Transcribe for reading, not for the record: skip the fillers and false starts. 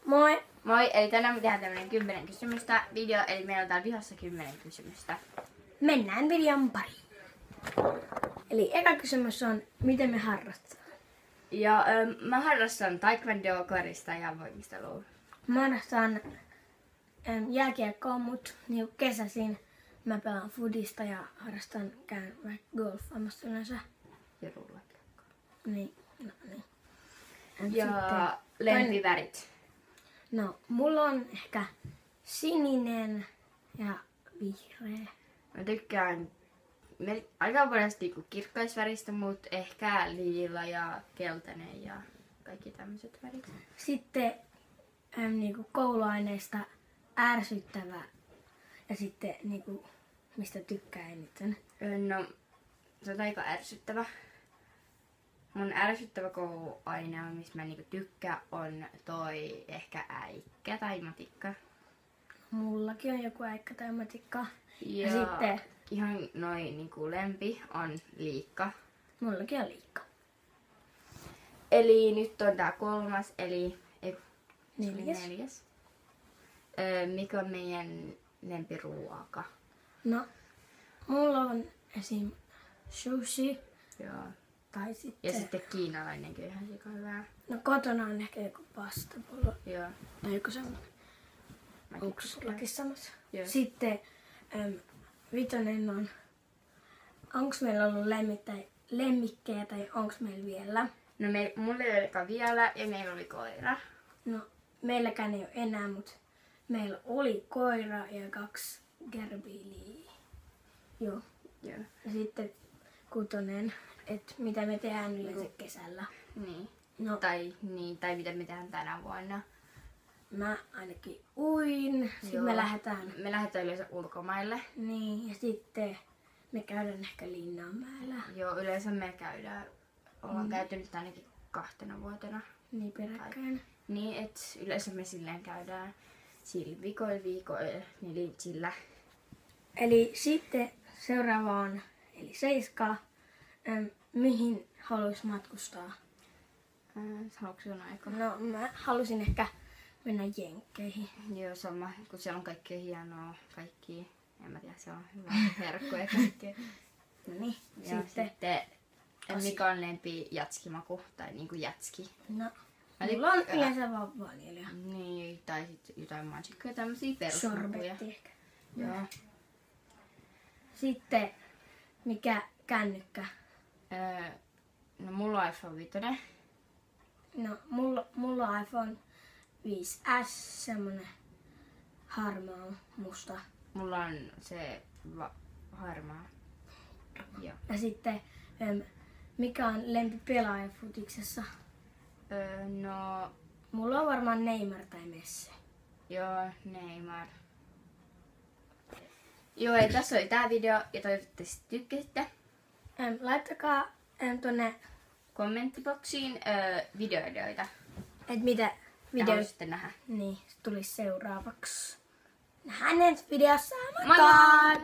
Moi! Moi, eli tänään me tehdään tämmönen 10 kysymystä video, eli meillä on täällä vihassa 10 kysymystä. Mennään videon pariin. Eli eka kysymys on, miten me harrastetaan? Ja mä harrastan taekwondoa, korista ja voimistelua. Mä harrastan jääkiekkoa, mutta niin kesäisin mä pelaan foodista ja käyn vaikka golfaamassa yleensä. Ja rullakiekkoa. Niin, no niin. Ja lempivärit. No, mulla on ehkä sininen ja vihreä. Mä tykkään aika paljon kirkkaisväristä, mutta ehkä lila ja keltainen ja kaikki tämmöiset värit. Sitten niinku kouluaineista ärsyttävä ja sitten niinku, mistä tykkää eniten. No, se on aika ärsyttävä. Mun ärsyttävä kouluaine, mistä mä tykkään, on toi ehkä äikkä tai matikka. Mullakin on joku äikkä tai matikka. Ja sitten ihan noin lempi on liikka. mullakin on liikka. Eli nyt on tää kolmas, eli Neljäs. Mikä on meidän lempiruoka? No, mulla on esim. Sushi Joo. tai Ja sitten... sitten kiinalainenkin on ihan sika hyvää. No kotona on ehkä joku pastapullo Joo. tai joku semmonen. Mäkin Onko sullakin samassa? Joo. Sitten vitonen on... Onks meillä ollut lemmikkejä tai onks meillä vielä? No mulla ei olekaan vielä ja meillä oli koira. No, meilläkään ei ole enää, mutta meillä oli koira ja 2 gerbiiliä. Joo. Joo. Ja sitten kutonen, että mitä me tehdään yleensä kesällä. Niin. No, Tai mitä me tehdään tänä vuonna. mä ainakin uin, sitten Joo. me lähdetään. Me lähdetään yleensä ulkomaille. Niin, ja sitten me käydään ehkä Linnanmäellä. Joo, yleensä me ollaan käyty nyt ainakin 2 vuotena. Niin peräkkäin. Niin, että yleensä me silleen käydään sillä viikoilla, niin sillä. Eli sitten seuraava on, eli 7. Mihin haluais matkustaa? Haluatko sinun aika? No, mä halusin ehkä mennä Jenkkeihin. Joo, sama, kun siellä on kaikkea hienoa, kaikki, en mä tiedä, se on hyvä herkkuja ja kaikkea. No niin, Ja sitten mikä on lempi jatskimaku, tai niinku jätski. No, Mä mulla on tykkään- yleensä vaan vanilja. Niin, tai sitten jotain mansikkoja, tämmösiä perusmakuja. Sorbetti ehkä. Joo. Sitten, mikä kännykkä? No mulla on iPhone 5. No, mulla on iPhone 5S, semmonen harmaa musta. Mulla on se harmaa. Joo. Ja sitten, mikä on lempi pelaaja futiksessa? No, Mulla on varmaan Neymar tai Messi. joo, Neymar. Joo, ja tässä oli tää video, ja toivottavasti tykkäsitte. Laittakaa tonne, Kommenttiboksiin videoideoita. että mitä videoita Haluaisitte nähdä. niin tulisi seuraavaksi. Nähdään ensi videossa. Moi moi!